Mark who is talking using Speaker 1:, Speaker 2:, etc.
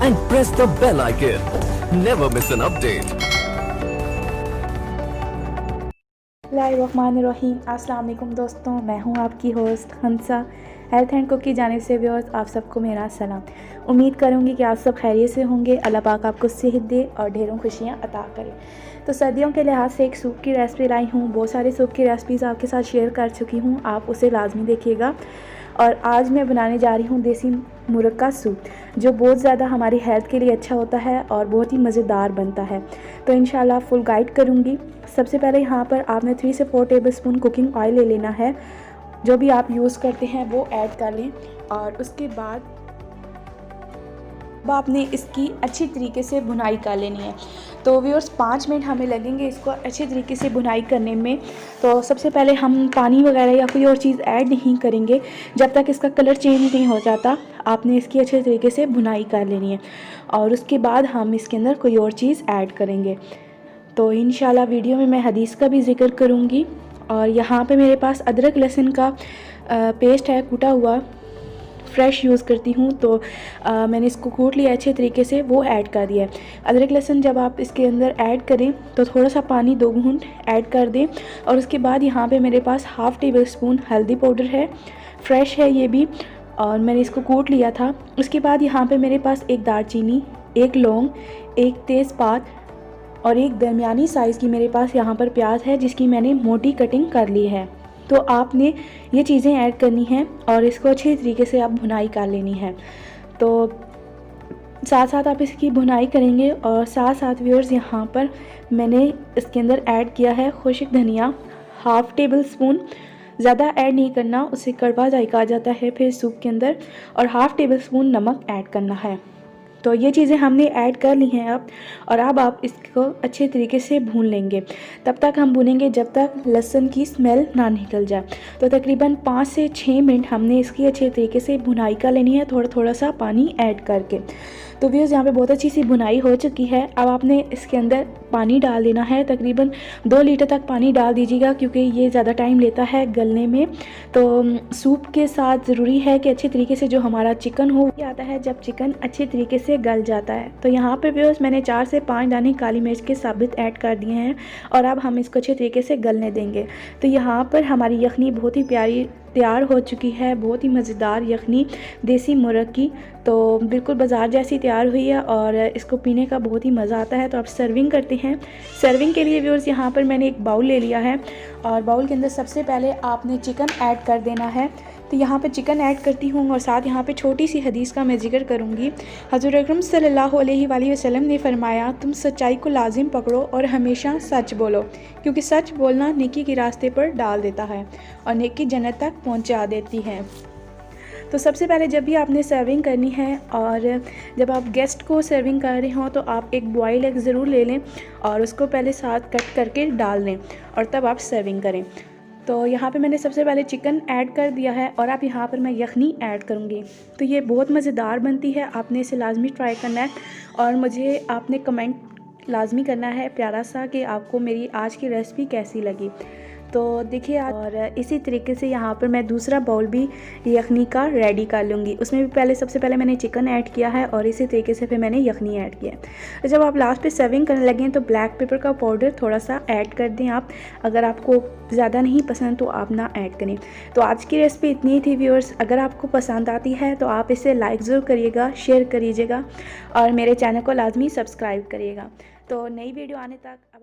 Speaker 1: and press the bell icon. Never miss an update.
Speaker 2: बिस्मिल्लाहिर्रहमानिर्रहीम। अस्सलाम वालेकुम दोस्तों, मैं हूं आपकी host Hansa. Health and cook की जानिब से व्यूअर्स आप सबको मेरा सलाम। उम्मीद करूंगी कि आप सब खैरियत से होंगे। अल्लाह पाक आपको सेहत दे और ढेरों खुशियां अता करे। तो सर्दियों के लिहाज से एक सूप की रेसिपी लाई हूँ। बहुत सारे सूप की रेसिपीज़ आपके साथ शेयर कर चुकी हूँ, आप उसे लाजमी देखिएगा। और आज मैं बनाने जा रही हूँ देसी मुरक्का सूप, जो बहुत ज़्यादा हमारी हेल्थ के लिए अच्छा होता है और बहुत ही मज़ेदार बनता है। तो इंशाल्लाह फुल गाइड करूँगी। सबसे पहले यहाँ पर आपने 3 से 4 टेबलस्पून कुकिंग ऑयल ले लेना है। जो भी आप यूज़ करते हैं वो ऐड कर लें। और उसके बाद अब आपने इसकी अच्छी तरीके से भुनाई कर लेनी है। तो व्यूअर्स 5 मिनट हमें लगेंगे इसको अच्छी तरीके से भुनाई करने में। तो सबसे पहले हम पानी वगैरह या कोई और चीज़ ऐड नहीं करेंगे जब तक इसका कलर चेंज नहीं हो जाता। आपने इसकी अच्छे तरीके से भुनाई कर लेनी है और उसके बाद हम इसके अंदर कोई और चीज़ ऐड करेंगे। तो इंशाल्लाह वीडियो में मैं हदीस का भी ज़िक्र करूँगी। और यहाँ पे मेरे पास अदरक लहसुन का पेस्ट है, कूटा हुआ, फ्रेश यूज़ करती हूँ। तो मैंने इसको कूट लिया अच्छे तरीके से, वो ऐड कर दिया है। अदरक लहसुन जब आप इसके अंदर ऐड करें तो थोड़ा सा पानी 2 घूंट ऐड कर दें। और उसके बाद यहाँ पे मेरे पास हाफ़ टेबल स्पून हल्दी पाउडर है, फ्रेश है ये भी, और मैंने इसको कूट लिया था। उसके बाद यहाँ पे मेरे पास एक दालचीनी, एक लौंग, एक तेज़पात और एक दरमियानी साइज़ की मेरे पास यहाँ पर प्याज है, जिसकी मैंने मोटी कटिंग कर ली है। तो आपने ये चीज़ें ऐड करनी हैं और इसको अच्छी तरीके से आप भुनाई कर लेनी है। तो साथ साथ आप इसकी भुनाई करेंगे। और साथ साथ व्यूअर्स यहाँ पर मैंने इसके अंदर ऐड किया है खुश्क धनिया, हाफ़ टेबल स्पून, ज़्यादा ऐड नहीं करना, उससे कड़वा जायका आ जाता है फिर सूप के अंदर। और हाफ़ टेबल स्पून नमक ऐड करना है। तो ये चीज़ें हमने ऐड कर ली हैं अब। और अब आप इसको अच्छे तरीके से भून लेंगे। तब तक हम भूनेंगे जब तक लहसुन की स्मेल ना निकल जाए। तो तकरीबन 5 से 6 मिनट हमने इसकी अच्छे तरीके से भुनाई कर लेनी है, थोड़ा थोड़ा सा पानी ऐड करके। तो व्यूअर्स यहाँ पे बहुत अच्छी सी भुनाई हो चुकी है। अब आपने इसके अंदर पानी डाल देना है, तकरीबन 2 लीटर तक पानी डाल दीजिएगा, क्योंकि ये ज़्यादा टाइम लेता है गलने में। तो सूप के साथ ज़रूरी है कि अच्छे तरीके से जो हमारा चिकन हो ये आता है जब चिकन अच्छे तरीके से गल जाता है। तो यहाँ पे व्यूअर्स मैंने 4 से 5 दाने काली मिर्च के साबित ऐड कर दिए हैं और अब हम इसको अच्छे तरीके से गलने देंगे। तो यहाँ पर हमारी यखनी बहुत ही प्यारी तैयार हो चुकी है, बहुत ही मज़ेदार यखनी देसी मुरक्की। तो बिल्कुल बाज़ार जैसी तैयार हुई है और इसको पीने का बहुत ही मज़ा आता है। तो आप सर्विंग करते हैं। सर्विंग के लिए व्यूअर्स यहाँ पर मैंने एक बाउल ले लिया है और बाउल के अंदर सबसे पहले आपने चिकन ऐड कर देना है। तो यहाँ पे चिकन ऐड करती हूँ और साथ यहाँ पे छोटी सी हदीस का मैं जिक्र करूँगी। हज़रत अकरम सल्लल्लाहु अलैहि वसल्लम ने फरमाया, तुम सच्चाई को लाजिम पकड़ो और हमेशा सच बोलो, क्योंकि सच बोलना नेकी के रास्ते पर डाल देता है और नेकी जन्नत तक पहुँचा देती है। तो सबसे पहले जब भी आपने सर्विंग करनी है और जब आप गेस्ट को सर्विंग कर रहे हो तो आप एक बॉयल एग ज़रूर ले लें और उसको पहले साथ कट करके डाल लें और तब आप सर्विंग करें। तो यहाँ पे मैंने सबसे पहले चिकन ऐड कर दिया है और अब यहाँ पर मैं यखनी ऐड करूँगी। तो ये बहुत मज़ेदार बनती है, आपने इसे लाजमी ट्राई करना है और मुझे आपने कमेंट लाजमी करना है प्यारा सा कि आपको मेरी आज की रेसिपी कैसी लगी। तो देखिए, और इसी तरीके से यहाँ पर मैं दूसरा बाउल भी यखनी का रेडी कर लूँगी। उसमें भी सबसे पहले मैंने चिकन ऐड किया है और इसी तरीके से फिर मैंने यखनी ऐड किया है। तो जब आप लास्ट पे सर्विंग करने लगें तो ब्लैक पेपर का पाउडर थोड़ा सा ऐड कर दें आप। अगर आपको ज़्यादा नहीं पसंद तो आप ना ऐड करें। तो आज की रेसिपी इतनी ही थी व्यूअर्स। अगर आपको पसंद आती है तो आप इसे लाइक ज़रूर करिएगा, शेयर करिएगा और मेरे चैनल को लाजमी सब्सक्राइब करिएगा। तो नई वीडियो आने तक अब